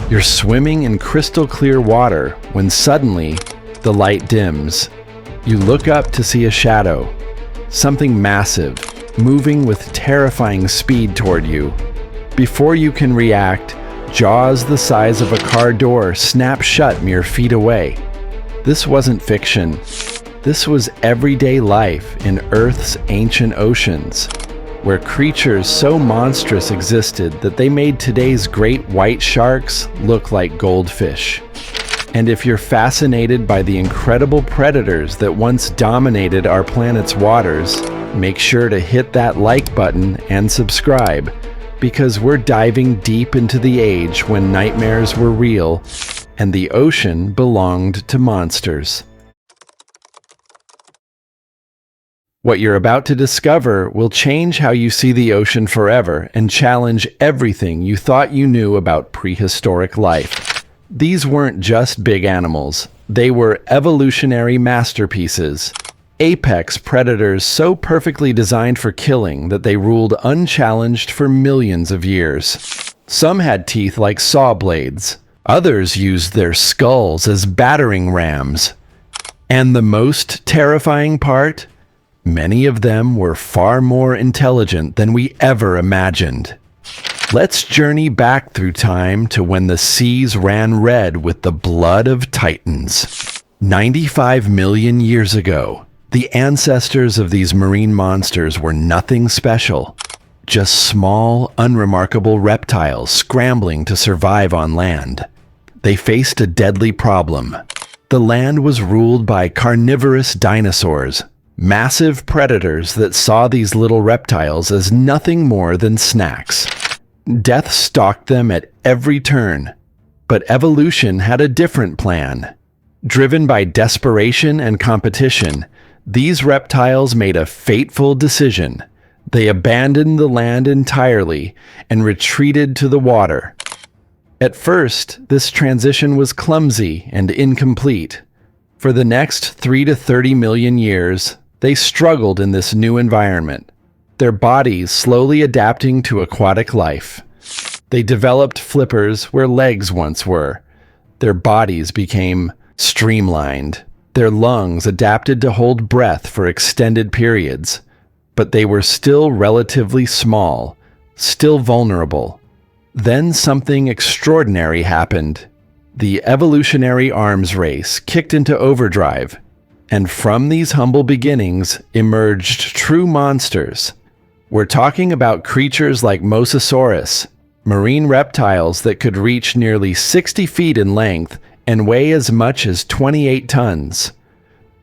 You're swimming in crystal clear water when suddenly the light dims. You look up to see a shadow, something massive, moving with terrifying speed toward you. Before you can react, jaws the size of a car door snap shut mere feet away. This wasn't fiction. This was everyday life in Earth's ancient oceans, where creatures so monstrous existed that they made today's great white sharks look like goldfish. And if you're fascinated by the incredible predators that once dominated our planet's waters, make sure to hit that like button and subscribe, because we're diving deep into the age when nightmares were real and the ocean belonged to monsters. What you're about to discover will change how you see the ocean forever and challenge everything you thought you knew about prehistoric life. These weren't just big animals. They were evolutionary masterpieces. Apex predators so perfectly designed for killing that they ruled unchallenged for millions of years. Some had teeth like saw blades. Others used their skulls as battering rams. And the most terrifying part? Many of them were far more intelligent than we ever imagined. Let's journey back through time to when the seas ran red with the blood of titans. 95 million years ago, the ancestors of these marine monsters were nothing special. Just small, unremarkable reptiles scrambling to survive on land. They faced a deadly problem. The land was ruled by carnivorous dinosaurs, massive predators that saw these little reptiles as nothing more than snacks. Death stalked them at every turn, but evolution had a different plan. Driven by desperation and competition, these reptiles made a fateful decision. They abandoned the land entirely and retreated to the water. At first, this transition was clumsy and incomplete. For the next 3 to 30 million years, they struggled in this new environment, their bodies slowly adapting to aquatic life. They developed flippers where legs once were. Their bodies became streamlined. Their lungs adapted to hold breath for extended periods. But they were still relatively small, still vulnerable. Then something extraordinary happened. The evolutionary arms race kicked into overdrive. And from these humble beginnings emerged true monsters. We're talking about creatures like Mosasaurus, marine reptiles that could reach nearly 60 feet in length and weigh as much as 28 tons.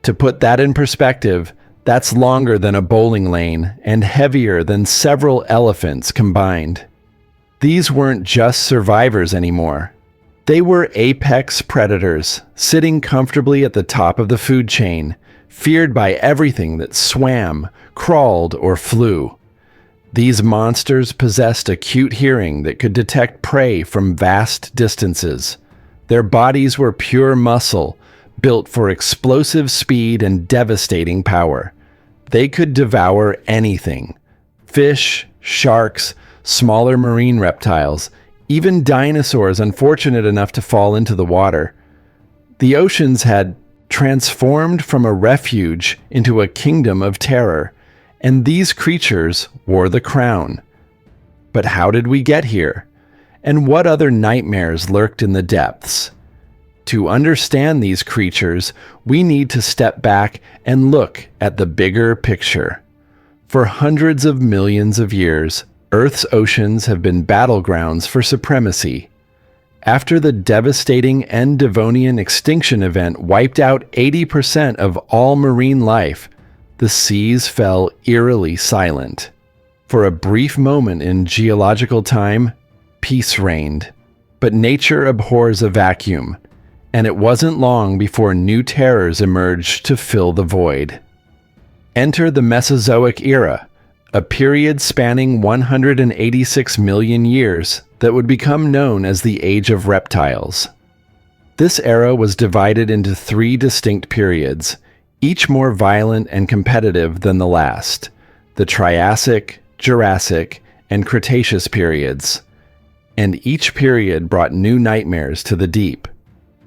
To put that in perspective, that's longer than a bowling lane and heavier than several elephants combined. These weren't just survivors anymore. They were apex predators, sitting comfortably at the top of the food chain, feared by everything that swam, crawled, or flew. These monsters possessed acute hearing that could detect prey from vast distances. Their bodies were pure muscle, built for explosive speed and devastating power. They could devour anything: fish, sharks, smaller marine reptiles, even dinosaurs unfortunate enough to fall into the water. The oceans had transformed from a refuge into a kingdom of terror, and these creatures wore the crown. But how did we get here? And what other nightmares lurked in the depths? To understand these creatures, we need to step back and look at the bigger picture. For hundreds of millions of years, Earth's oceans have been battlegrounds for supremacy. After the devastating end Devonian extinction event wiped out 80% of all marine life, the seas fell eerily silent. For a brief moment in geological time, peace reigned. But nature abhors a vacuum, and it wasn't long before new terrors emerged to fill the void. Enter the Mesozoic era, a period spanning 186 million years that would become known as the Age of Reptiles. This era was divided into 3 distinct periods, each more violent and competitive than the last: the Triassic, Jurassic, and Cretaceous periods. and each period brought new nightmares to the deep.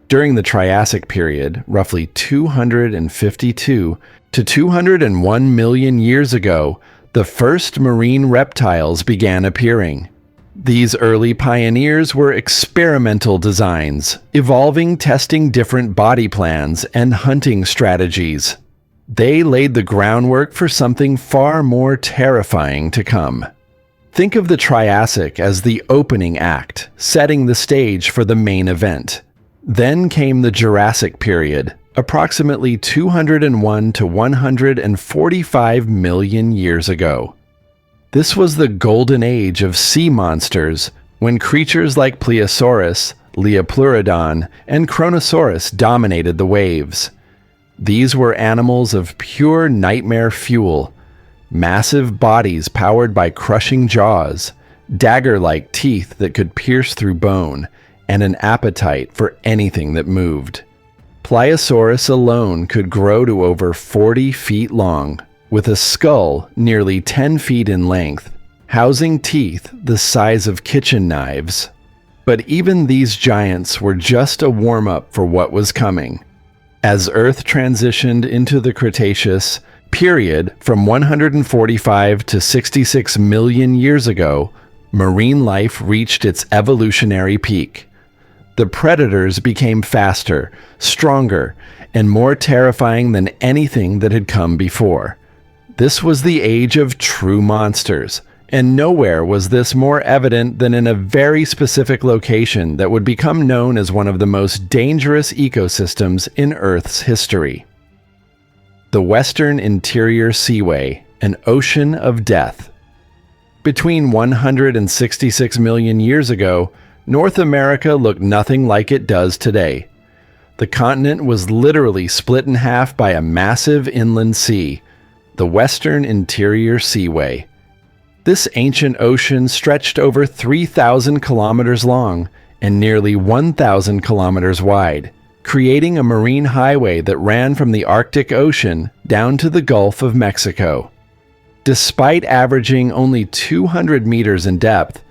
During the Triassic period, roughly 252 to 201 million years ago, the first marine reptiles began appearing. These early pioneers were experimental designs, evolving, testing different body plans and hunting strategies. They laid the groundwork for something far more terrifying to come. Think of the Triassic as the opening act, setting the stage for the main event. Then came the Jurassic period, approximately 201 to 145 million years ago. This was the golden age of sea monsters, when creatures like Plesiosaurus, Liopleurodon, and Kronosaurus dominated the waves. These were animals of pure nightmare fuel, massive bodies powered by crushing jaws, dagger-like teeth that could pierce through bone, and an appetite for anything that moved. Plesiosaurus alone could grow to over 40 feet long, with a skull nearly 10 feet in length, housing teeth the size of kitchen knives. But even these giants were just a warm-up for what was coming. As Earth transitioned into the Cretaceous period from 145 to 66 million years ago, marine life reached its evolutionary peak. The predators became faster, stronger, and more terrifying than anything that had come before. This was the age of true monsters, and nowhere was this more evident than in a very specific location that would become known as one of the most dangerous ecosystems in Earth's history. The Western Interior Seaway, an ocean of death. Between 166 million years ago, North America looked nothing like it does today. The continent was literally split in half by a massive inland sea, the Western Interior Seaway. This ancient ocean stretched over 3,000 kilometers long and nearly 1,000 kilometers wide, creating a marine highway that ran from the Arctic Ocean down to the Gulf of Mexico. Despite averaging only 200 meters in depth,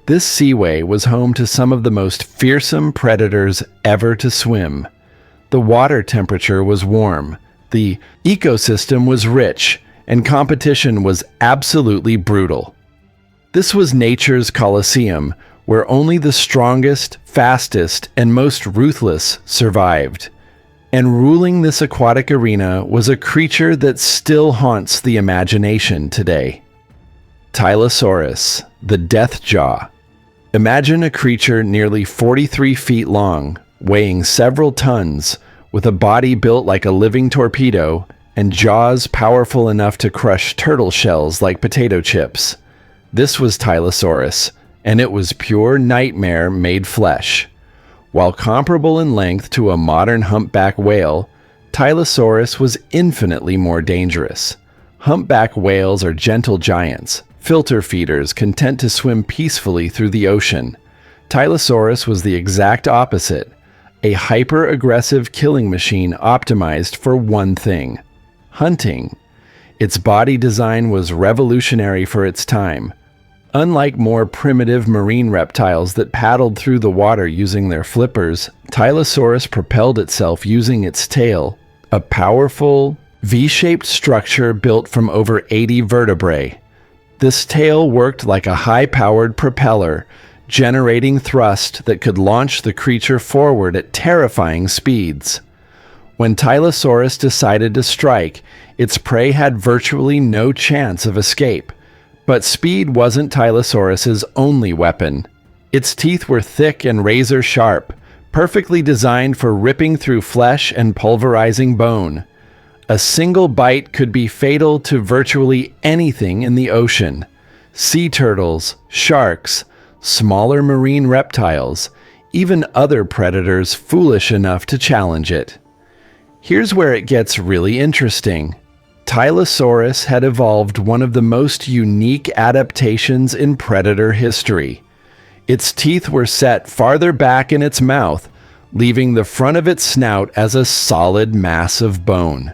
this seaway was home to some of the most fearsome predators ever to swim. The water temperature was warm, the ecosystem was rich, and competition was absolutely brutal. This was nature's Colosseum, where only the strongest, fastest, and most ruthless survived. And ruling this aquatic arena was a creature that still haunts the imagination today. Tyrannosaurus, the death jaw. Imagine a creature nearly 43 feet long, weighing several tons, with a body built like a living torpedo, and jaws powerful enough to crush turtle shells like potato chips. This was Tyrannosaurus, and it was pure nightmare made flesh. While comparable in length to a modern humpback whale, Tyrannosaurus was infinitely more dangerous. Humpback whales are gentle giants, filter feeders content to swim peacefully through the ocean. Tyrannosaurus was the exact opposite, a hyper-aggressive killing machine optimized for one thing: hunting. Its body design was revolutionary for its time. Unlike more primitive marine reptiles that paddled through the water using their flippers, Tyrannosaurus propelled itself using its tail, a powerful, V-shaped structure built from over 80 vertebrae. This tail worked like a high-powered propeller, generating thrust that could launch the creature forward at terrifying speeds. When Tyrannosaurus decided to strike, its prey had virtually no chance of escape. But speed wasn't Tyrannosaurus's only weapon. Its teeth were thick and razor-sharp, perfectly designed for ripping through flesh and pulverizing bone. A single bite could be fatal to virtually anything in the ocean: sea turtles, sharks, smaller marine reptiles, even other predators foolish enough to challenge it. Here's where it gets really interesting. Tyrannosaurus had evolved one of the most unique adaptations in predator history. Its teeth were set farther back in its mouth, leaving the front of its snout as a solid mass of bone.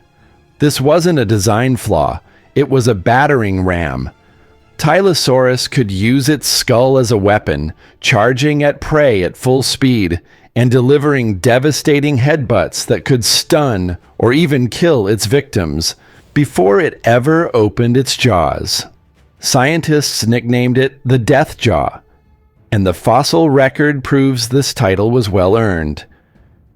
This wasn't a design flaw, it was a battering ram. Tyrannosaurus could use its skull as a weapon, charging at prey at full speed and delivering devastating headbutts that could stun or even kill its victims before it ever opened its jaws. Scientists nicknamed it the death jaw, and the fossil record proves this title was well earned.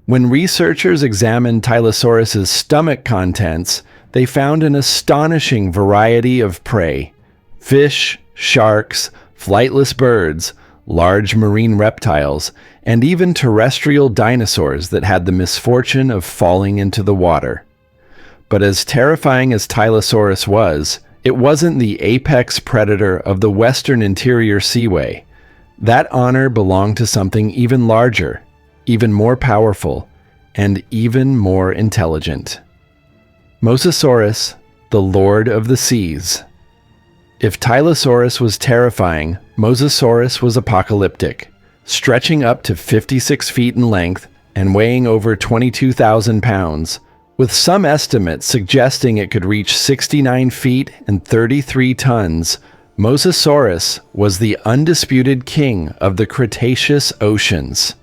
When researchers examined Tyrannosaurus's stomach contents, they found an astonishing variety of prey: fish, sharks, flightless birds, large marine reptiles, and even terrestrial dinosaurs that had the misfortune of falling into the water. But as terrifying as Tyrannosaurus was, it wasn't the apex predator of the western interior seaway. That honor belonged to something even larger, even more powerful, and even more intelligent. Mosasaurus, the Lord of the Seas. If Tyrannosaurus was terrifying, Mosasaurus was apocalyptic, stretching up to 56 feet in length and weighing over 22,000 pounds, with some estimates suggesting it could reach 69 feet and 33 tons. Mosasaurus was the undisputed king of the Cretaceous oceans.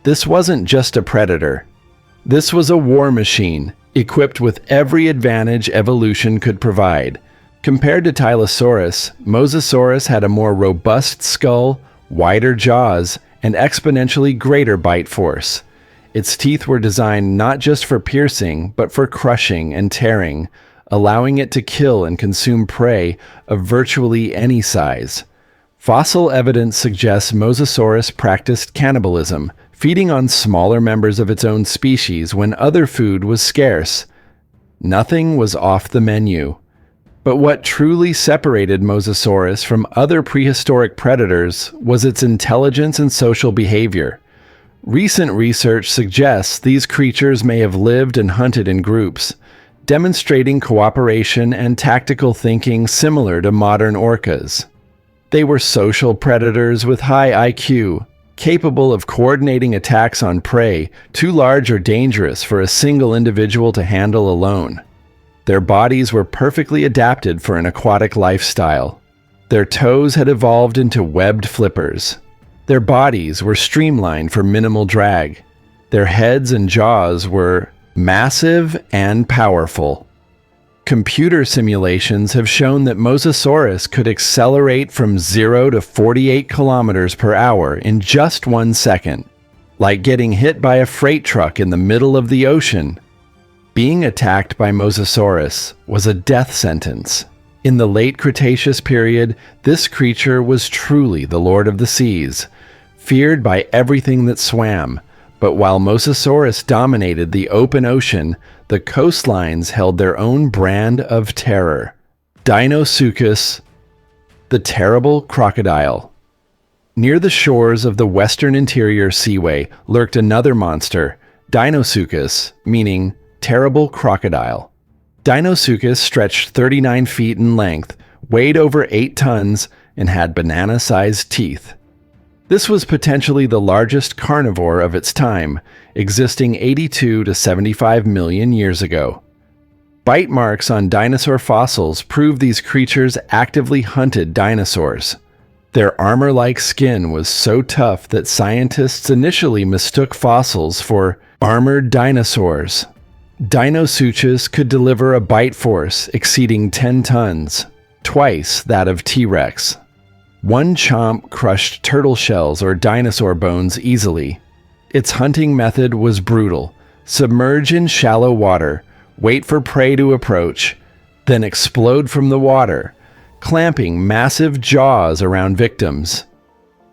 This wasn't just a predator. This was a war machine, equipped with every advantage evolution could provide. Compared to Tyrannosaurus, Mosasaurus had a more robust skull, wider jaws, and exponentially greater bite force. Its teeth were designed not just for piercing, but for crushing and tearing, allowing it to kill and consume prey of virtually any size. Fossil evidence suggests Mosasaurus practiced cannibalism, feeding on smaller members of its own species when other food was scarce. Nothing was off the menu. But what truly separated Mosasaurus from other prehistoric predators was its intelligence and social behavior. Recent research suggests these creatures may have lived and hunted in groups, demonstrating cooperation and tactical thinking similar to modern orcas. They were social predators with high IQ, capable of coordinating attacks on prey too large or dangerous for a single individual to handle alone. Their bodies were perfectly adapted for an aquatic lifestyle. Their toes had evolved into webbed flippers. Their bodies were streamlined for minimal drag. Their heads and jaws were massive and powerful. Computer simulations have shown that Mosasaurus could accelerate from 0 to 48 kilometers per hour in just 1 second, like getting hit by a freight truck in the middle of the ocean. Being attacked by Mosasaurus was a death sentence. In the late Cretaceous period, this creature was truly the Lord of the Seas, feared by everything that swam. But while Mosasaurus dominated the open ocean, the coastlines held their own brand of terror. Dinosaurus, the terrible crocodile. Near the shores of the western interior seaway lurked another monster, Dinosaurus, meaning terrible crocodile. Dinosaurus stretched 39 feet in length, weighed over 8 tons, and had banana-sized teeth. This was potentially the largest carnivore of its time, existing 82 to 75 million years ago. Bite marks on dinosaur fossils prove these creatures actively hunted dinosaurs. Their armor-like skin was so tough that scientists initially mistook fossils for armored dinosaurs. Dinosaurus could deliver a bite force exceeding 10 tons, twice that of T-Rex. One chomp crushed turtle shells or dinosaur bones easily. Its hunting method was brutal: submerge in shallow water, wait for prey to approach, then explode from the water, clamping massive jaws around victims.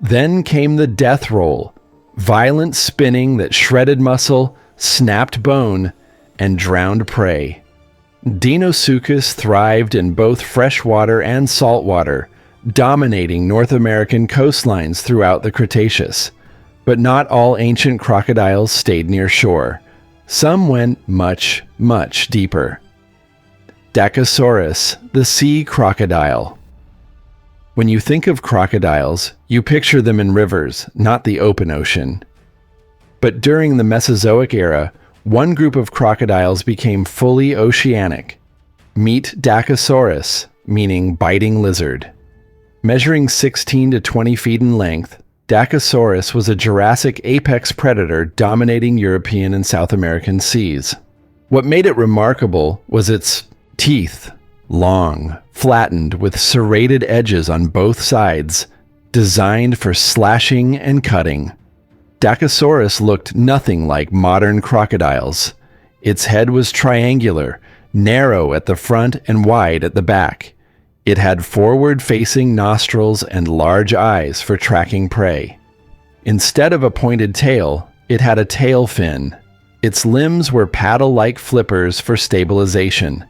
Then came the death roll, violent spinning that shredded muscle, snapped bone, and drowned prey. Dinosaurus thrived in both freshwater and saltwater, dominating North American coastlines throughout the Cretaceous. But not all ancient crocodiles stayed near shore. Some went much, much deeper. Dacosaurus, the sea crocodile. When you think of crocodiles, you picture them in rivers, not the open ocean. But during the Mesozoic era, one group of crocodiles became fully oceanic. Meet Dacosaurus, meaning biting lizard. Measuring 16 to 20 feet in length, Dinosaurus was a Jurassic apex predator dominating European and South American seas. What made it remarkable was its teeth, long, flattened with serrated edges on both sides, designed for slashing and cutting. Dinosaurus looked nothing like modern crocodiles. Its head was triangular, narrow at the front and wide at the back. It had forward-facing nostrils and large eyes for tracking prey. Instead of a pointed tail, it had a tail fin. Its limbs were paddle-like flippers for stabilization.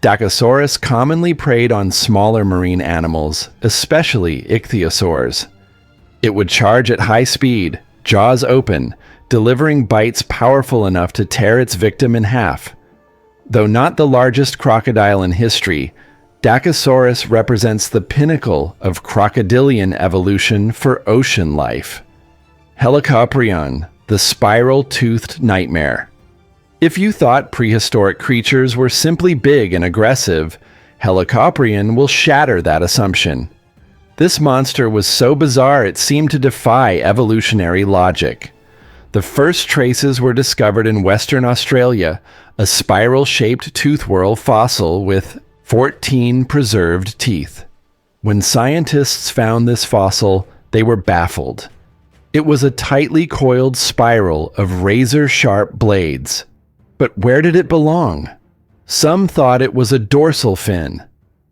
Dinosaurus commonly preyed on smaller marine animals, especially ichthyosaurs. It would charge at high speed, jaws open, delivering bites powerful enough to tear its victim in half. Though not the largest crocodile in history, Dinosaurus represents the pinnacle of crocodilian evolution for ocean life. Helicoprion, the spiral-toothed nightmare. If you thought prehistoric creatures were simply big and aggressive, Helicoprion will shatter that assumption. This monster was so bizarre it seemed to defy evolutionary logic. The first traces were discovered in Western Australia, a spiral-shaped tooth whorl fossil with 14 preserved teeth. When scientists found this fossil, they were baffled. It was a tightly coiled spiral of razor-sharp blades. But where did it belong? Some thought it was a dorsal fin.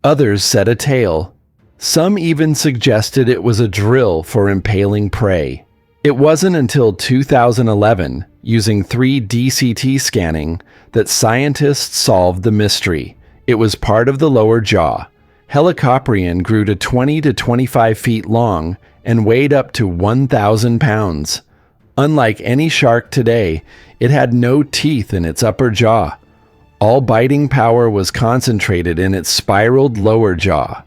Others said a tail. Some even suggested it was a drill for impaling prey. It wasn't until 2011, using 3D CT scanning, that scientists solved the mystery. It was part of the lower jaw. Helicoprion grew to 20 to 25 feet long and weighed up to 1,000 pounds. Unlike any shark today, it had no teeth in its upper jaw. All biting power was concentrated in its spiraled lower jaw.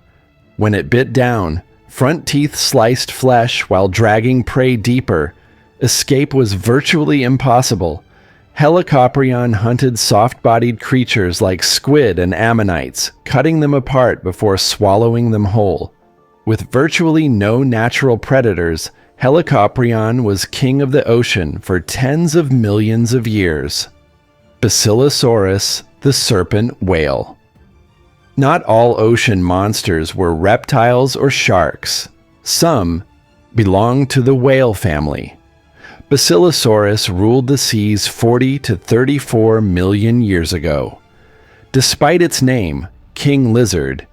When it bit down, front teeth sliced flesh while dragging prey deeper. Escape was virtually impossible. Helicoprion hunted soft-bodied creatures like squid and ammonites, cutting them apart before swallowing them whole. With virtually no natural predators, Helicoprion was king of the ocean for tens of millions of years. Basilosaurus, the serpent whale. Not all ocean monsters were reptiles or sharks. Some belonged to the whale family. Basilosaurus ruled the seas 40 to 34 million years ago. Despite its name, King Lizard,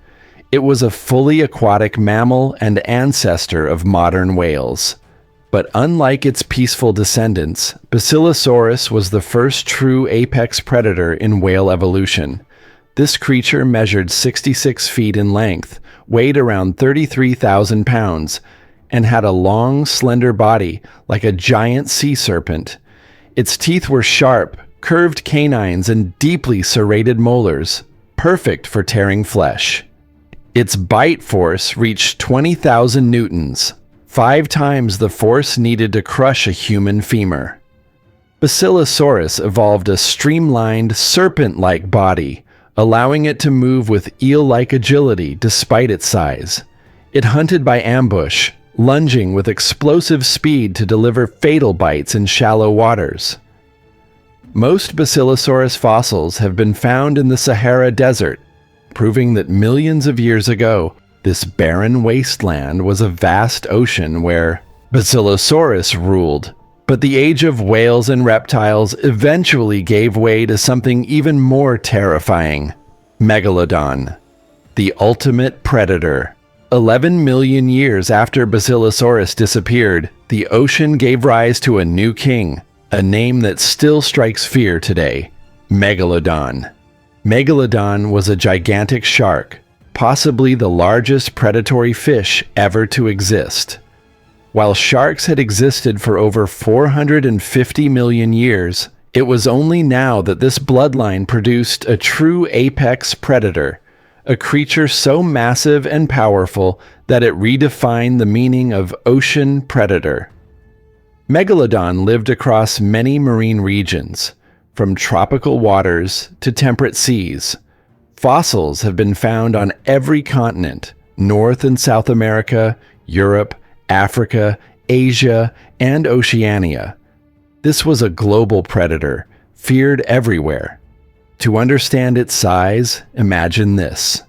it was a fully aquatic mammal and ancestor of modern whales. But unlike its peaceful descendants, Basilosaurus was the first true apex predator in whale evolution. This creature measured 66 feet in length, weighed around 33,000 pounds, and had a long, slender body like a giant sea serpent. Its teeth were sharp, curved canines, and deeply serrated molars, perfect for tearing flesh. Its bite force reached 20,000 newtons, 5 times the force needed to crush a human femur. Basilosaurus evolved a streamlined, serpent-like body, allowing it to move with eel-like agility despite its size. It hunted by ambush, lunging with explosive speed to deliver fatal bites in shallow waters. Most Basilosaurus fossils have been found in the Sahara Desert, proving that millions of years ago, this barren wasteland was a vast ocean where Basilosaurus ruled. But the age of whales and reptiles eventually gave way to something even more terrifying: Megalodon, the ultimate predator. 11 million years after Basilosaurus disappeared, the ocean gave rise to a new king, a name that still strikes fear today: Megalodon. Megalodon was a gigantic shark, possibly the largest predatory fish ever to exist. While sharks had existed for over 450 million years, it was only now that this bloodline produced a true apex predator, a creature so massive and powerful that it redefined the meaning of ocean predator. Megalodon lived across many marine regions, from tropical waters to temperate seas. Fossils have been found on every continent, North and South America, Europe, Africa, Asia, and Oceania. This was a global predator, feared everywhere. To understand its size, imagine this.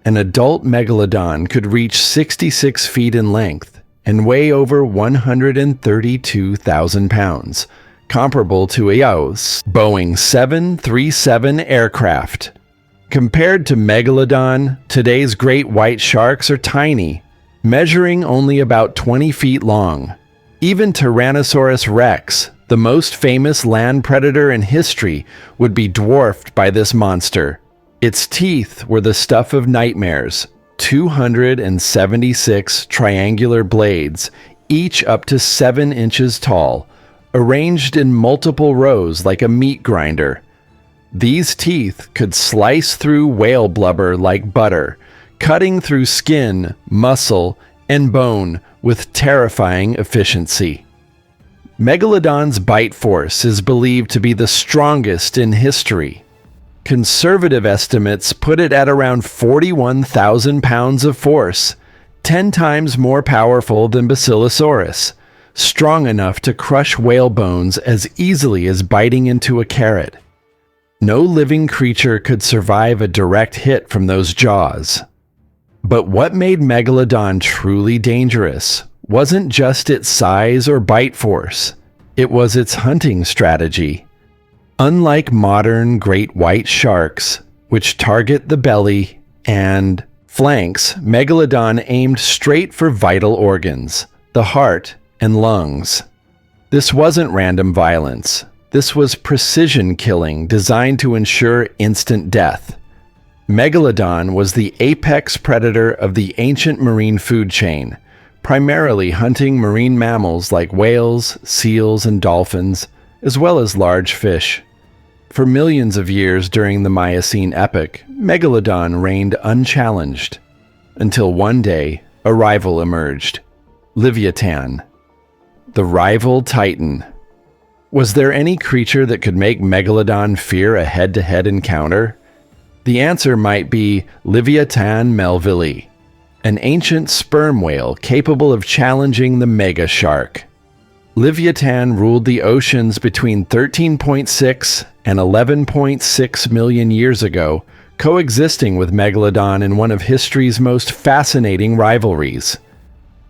An adult megalodon could reach 66 feet in length and weigh over 132,000 pounds, comparable to a Boeing 737 aircraft. Compared to Megalodon, today's great white sharks are tiny, measuring only about 20 feet long. Even Tyrannosaurus rex, the most famous land predator in history, would be dwarfed by this monster. Its teeth were the stuff of nightmares, 276 triangular blades, each up to 7 inches tall, arranged in multiple rows like a meat grinder. These teeth could slice through whale blubber like butter, cutting through skin, muscle, and bone with terrifying efficiency. Megalodon's bite force is believed to be the strongest in history. Conservative estimates put it at around 41,000 pounds of force, 10 times more powerful than Basilosaurus, strong enough to crush whale bones as easily as biting into a carrot. No living creature could survive a direct hit from those jaws. But what made Megalodon truly dangerous wasn't just its size or bite force, it was its hunting strategy. Unlike modern great white sharks, which target the belly and flanks, Megalodon aimed straight for vital organs, the heart and lungs. This wasn't random violence. This was precision killing designed to ensure instant death. Megalodon was the apex predator of the ancient marine food chain, primarily hunting marine mammals like whales, seals, and dolphins, as well as large fish. For millions of years during the Miocene epoch, Megalodon reigned unchallenged, until one day a rival emerged: Leviathan, the rival titan. Was there any creature that could make Megalodon fear a head-to-head encounter? The answer might be Leviathan melvillei, an ancient sperm whale capable of challenging the mega shark. Leviathan ruled the oceans between 13.6 and 11.6 million years ago, coexisting with Megalodon in one of history's most fascinating rivalries.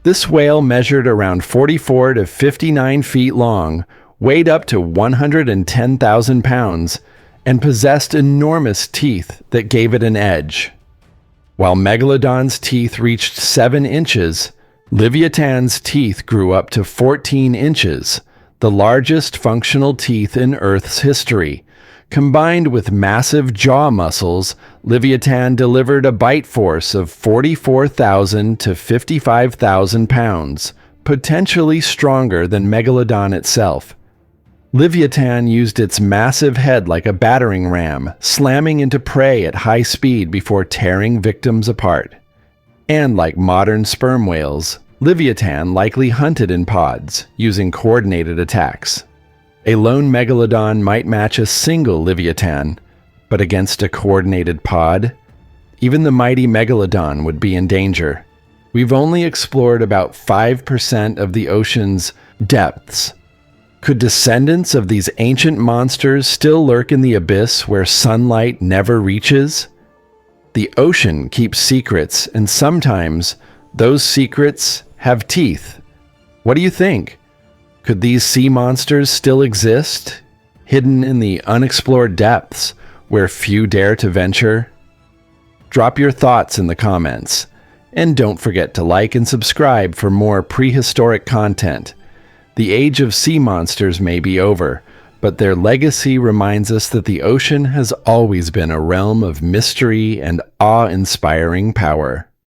This whale measured around 44 to 59 feet long, weighed up to 110,000 pounds, and possessed enormous teeth that gave it an edge. While Megalodon's teeth reached 7 inches, Leviathan's teeth grew up to 14 inches, the largest functional teeth in Earth's history. Combined with massive jaw muscles, Leviathan delivered a bite force of 44,000 to 55,000 pounds, potentially stronger than Megalodon itself. Leviathan used its massive head like a battering ram, slamming into prey at high speed before tearing victims apart. And like modern sperm whales, Leviathan likely hunted in pods, using coordinated attacks. A lone Megalodon might match a single Leviathan, but against a coordinated pod, even the mighty Megalodon would be in danger. We've only explored about 5% of the ocean's depths. Could descendants of these ancient monsters still lurk in the abyss where sunlight never reaches? The ocean keeps secrets, and sometimes those secrets have teeth. What do you think? Could these sea monsters still exist, hidden in the unexplored depths where few dare to venture? Drop your thoughts in the comments, and don't forget to like and subscribe for more prehistoric content. The age of sea monsters may be over, but their legacy reminds us that the ocean has always been a realm of mystery and awe-inspiring power.